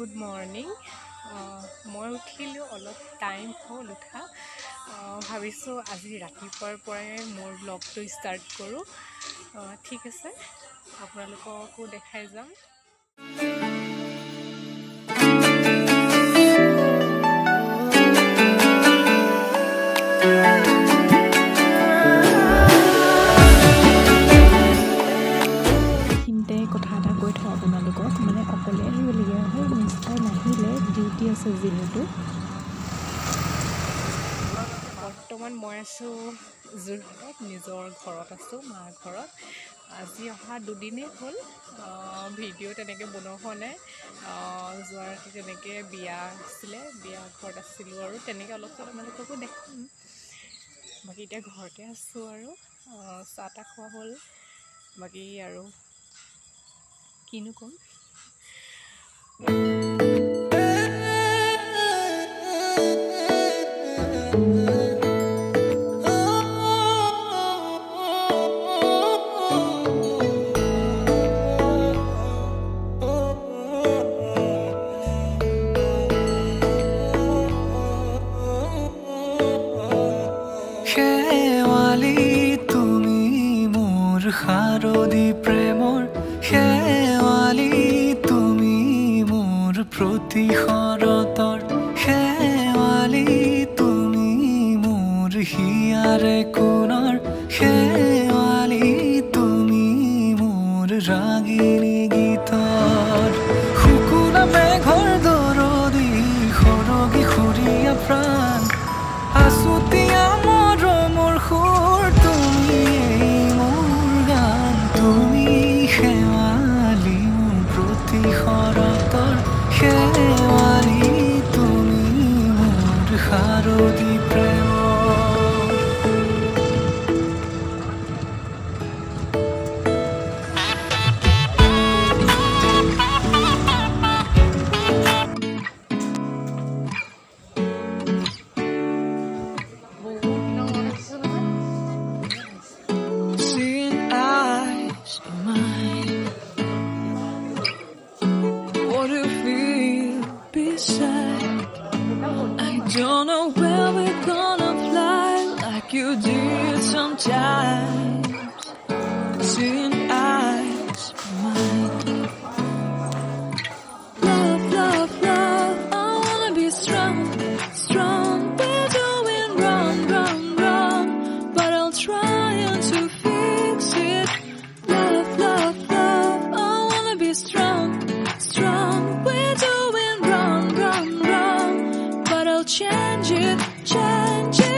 Good morning. মই উঠিলোঁ অলপ টাইম হ'ল উঠা ভাবিছোঁ আজি ৰাতিপুৱাৰ পৰাই মোৰ ব্লগটো ষ্টাৰ্ট কৰোঁ ঠিক আছে আপোনালোককো দেখাই যাম কথা এটা কৈ থওঁ আপোনালোকক মানে অকলে আহিবলগীয়া হয় মিষ্টাৰ নাহিলে ডিউটি আছে যিহেতু বৰ্তমান মই আছোঁ যোৰহাটত নিজৰ ঘৰত আছোঁ মাৰ ঘৰত আজি অহা দুদিনেই হ'ল ভিডিঅ' তেনেকৈ বনোৱা হোৱা নাই যোৱা ৰাতি তেনেকৈ বিয়া আছিলে বিয়া ঘৰত আছিলোঁ আৰু তেনেকৈ অলপ চলপ আপোনালোককো দেখাম বাকী এতিয়া ঘৰতে আছোঁ আৰু চাহ তাহ খোৱা হ'ল বাকী আৰু কিনো কম শাৰদী প্ৰেমৰ শেৱালি তুমি মোৰ প্ৰতি শৰতৰ শেৱালি তুমি মোৰ হিয়াৰে কোণৰ শেৱালি তুমি মোৰ ৰাগিনী গীতৰ শুকুনা মেঘৰ দৰদি সৰগী সুৰীয়া প্ৰাণ আছুতীয়া মৰমৰ সুৰ তুমি তুমি শেৱালি মোৰ প্ৰতি শৰতৰ শেৱালি তুমি মোৰ শাৰদী প্ৰেমৰ Don't know where we're gonna fly like you did sometimes. Seeing eyes of mine. Love, love, love. I wanna be strong, strong. We're doing wrong, wrong, wrong. But I'll try to fix it. Love, love, love. I wanna be strong, strong. We're doing wrong, wrong, wrong. But I'll change it, change it.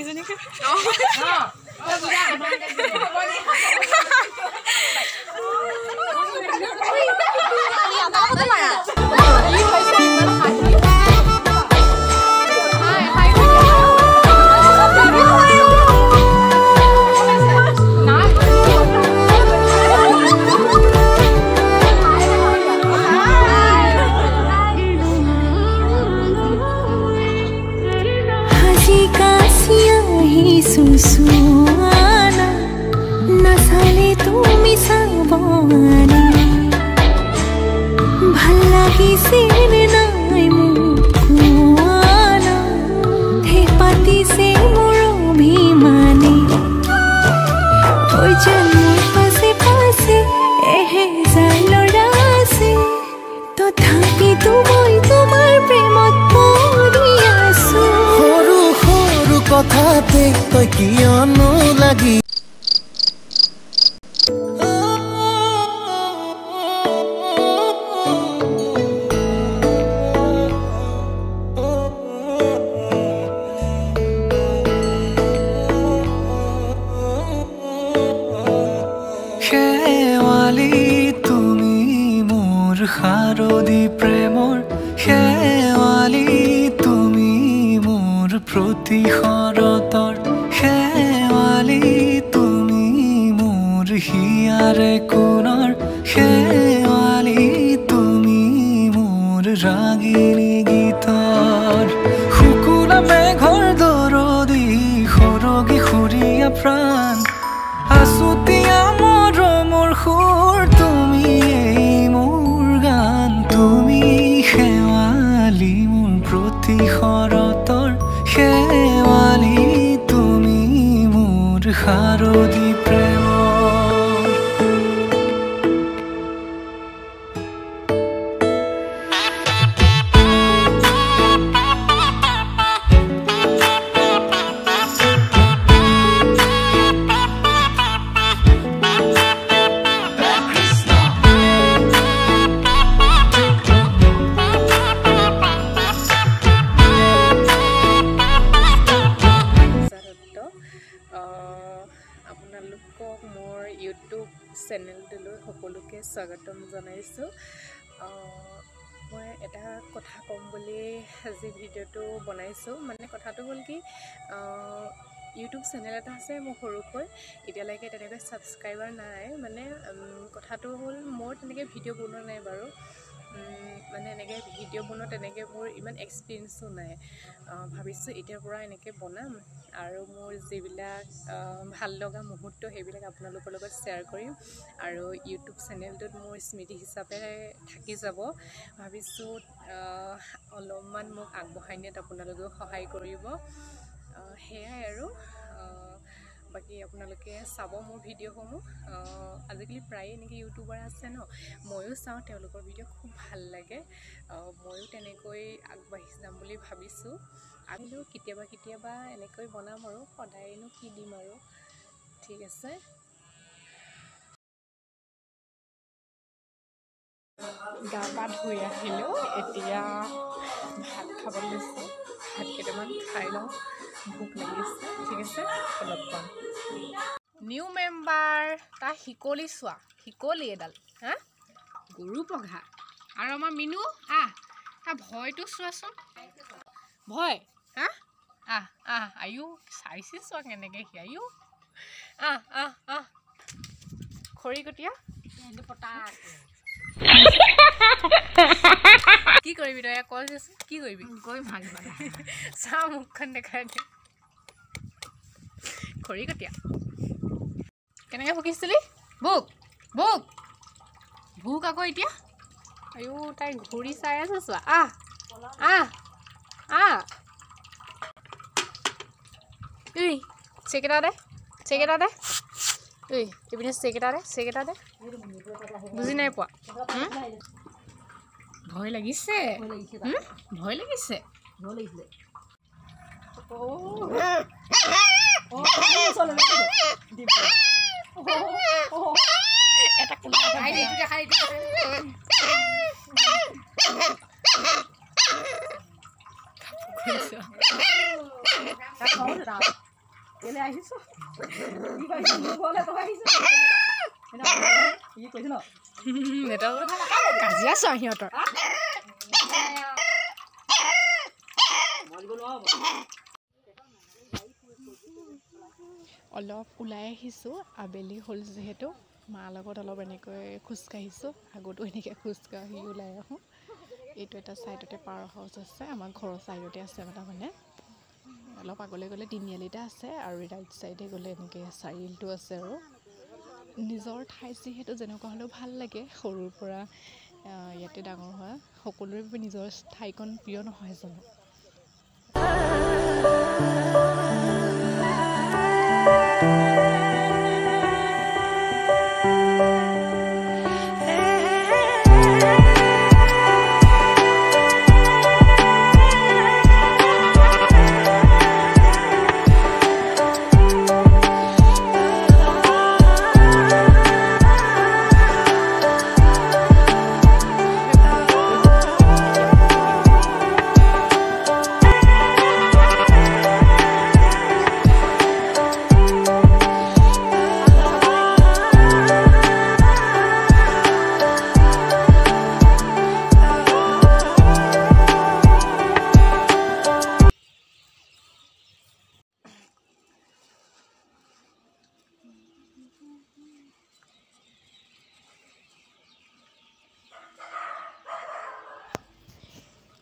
ইজনীকে सुसुआना नसाले तुमी साबवानी भल्ला किसिन नाई मुकुआना थे पाती से मोर अभिमानी ओइजन मोर पासे पासे एहे जाइलरा आसे तथापि तुमई तुमार प्रेमत परि आसु কথাতে তই কিয়নো লাগি শেৱালি তুমি মোৰ শাৰদী প্ৰেমৰ শেৱালি তুমি মোৰ প্ৰতি শৰতৰ শেৱালি তুমি মোৰ হিয়াৰে কোণৰ শেৱালি তুমি মোৰ ৰাগিনী গীতৰ শুকুলা মেঘৰ দৰদি সৰগী সুৰীয়া প্ৰাণ আছুতীয়া মৰমৰ সুৰ তুমি এই মোৰ গান তুমি শেৱালি মোৰ প্ৰতি শৰতৰ শেৱালি তুমি মোৰ শাৰদী প্ৰেমৰ আপোনালোকক মোৰ ইউটিউব চেনেলটোলৈ সকলোকে স্বাগতম জনাইছোঁ মই এটা কথা ক'ম বুলি আজি ভিডিঅ'টো বনাইছোঁ মানে কথাটো হ'ল কি ইউটিউব চেনেল এটা আছে মোৰ সৰুকৈ এতিয়ালৈকে তেনেকৈ ছাবস্ক্ৰাইবাৰ নাই মানে কথাটো হ'ল মোৰ তেনেকৈ ভিডিঅ' বনোৱা নাই বাৰু মানে এনেকৈ ভিডিঅ' বনোৱা তেনেকৈ মোৰ ইমান এক্সপিৰিয়েঞ্চো নাই ভাবিছোঁ এতিয়াৰ পৰা এনেকৈ বনাম আৰু মোৰ যিবিলাক ভাল লগা মুহূৰ্ত সেইবিলাক আপোনালোকৰ লগত শ্বেয়াৰ কৰিম আৰু ইউটিউব চেনেলটোত মোৰ স্মৃতি হিচাপে থাকি যাব ভাবিছোঁ অলপমান মোক আগবঢ়াই নিয়াত আপোনালোকেও সহায় কৰিব সেয়াই আৰু বাকী আপোনালোকে চাব মোৰ ভিডিঅ'সমূহ আজিকালি প্ৰায়ে এনেকৈ ইউটিউবাৰ আছে ন ময়ো চাওঁ তেওঁলোকৰ ভিডিঅ' খুব ভাল লাগে ময়ো তেনেকৈ আগবাঢ়ি যাম বুলি ভাবিছোঁ আৰু কেতিয়াবা এনেকৈ বনাম আৰু সদায়নো কি দিম আৰু ঠিক আছে গা পা ধুই আহিলোঁ এতিয়া ভাত খাব লৈছোঁ ভাত কেইটামান খাই লওঁ ভোক লাগিছে ঠিক আছে অলপ কম নিউ মেম্বাৰ তাৰ শিকলি চোৱা শিকলি এডাল হা গৰু পঘা আৰু আমাৰ মিনু তাৰ ভয়টো চোৱাচোন ভয় হা আয়ো চাইছে চোৱা কেনেকৈ সি আয়ো খৰিকটীয়া কি কৰিবি তই কল দেচোন কি কৰিবি কৈ ভাল চা মুখখন দেখাই দে খৰিকটীয়া কেনেকৈ ভুকিছিলি ভোক ভোক ভোক আকৌ এতিয়া আয়ো তাই ঘূৰি চাই আছে চোৱা ঐ চেকেটা দে ঐ এইপিনে চেকেটা দে বুজি নাই পোৱা ভয় লাগিছে ভয় লাগিছে কাজিয়া চোৱা সিহঁতৰ অলপ ওলাই আহিছোঁ আবেলি হ'ল যিহেতু মাৰ লগত অলপ এনেকৈ খোজকাঢ়িছোঁ আগতো এনেকৈ খোজকাঢ়ি ওলাই আহোঁ এইটো এটা ছাইডতে পাৰ হাউচ আছে আমাৰ ঘৰৰ ছাইডতে আছে মানে অলপ আগলৈ গ'লে তিনিআলিটা আছে আৰু ৰাইট ছাইডে গ'লে এনেকৈ চাৰিআলিটো আছে আৰু নিজৰ ঠাই যিহেতু যেনেকুৱা হ'লেও ভাল লাগে সৰুৰ পৰা ইয়াতে ডাঙৰ হোৱা সকলোৰে বাবে নিজৰ ঠাইকণ প্ৰিয় নহয় জানো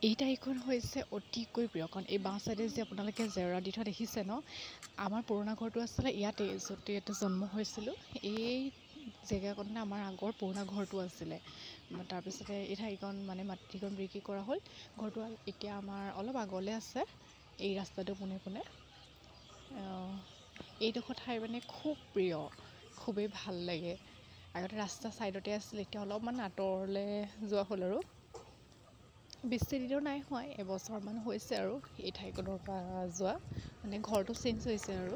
এই ঠাইখন হৈছে অতিকৈ প্ৰিয় কাৰণ এই বাওঁ চাইডে যে আপোনালোকে জেওৰা দি থোৱা দেখিছে ন আমাৰ পুৰণা ঘৰটো আছিলে ইয়াতে য'তে ইয়াতে জন্ম হৈছিলোঁ এই জেগাকণতে আমাৰ আগৰ পুৰণা ঘৰটো আছিলে তাৰপিছতে এই ঠাইখন মানে মাটিকণ বিক্ৰী কৰা হ'ল ঘৰটো এতিয়া আমাৰ অলপ আগলৈ আছে এই ৰাস্তাটো পোনে পোনে এইডোখৰ ঠাই মানে খুব প্ৰিয় খুবেই ভাল লাগে আগতে ৰাস্তা ছাইডতে আছিলে এতিয়া অলপমান আঁতৰলৈ যোৱা হ'ল আৰু বেছি দিনো নাই হোৱা এবছৰমান হৈছে আৰু এই ঠাইখনৰ পৰা যোৱা মানে ঘৰটো চেঞ্জ হৈছে আৰু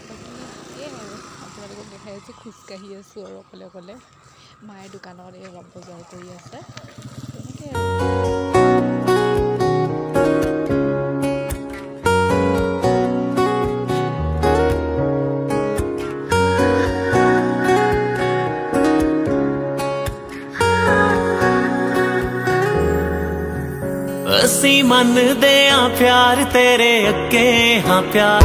বাকী সেয়াই আৰু আপোনালোকক দেখাই আছোঁ খোজকাঢ়ি আছোঁ আৰু অকলে অকলে মায়ে দোকানত এই অলপ বজাৰ কৰি আছে তেনেকৈ ਅਸੀਂ ਮੰਨਦੇ ਆਂ ਪਿਆਰ ਤੇਰੇ ਅੱਗੇ ਹਾਂ ਪਿਆਰ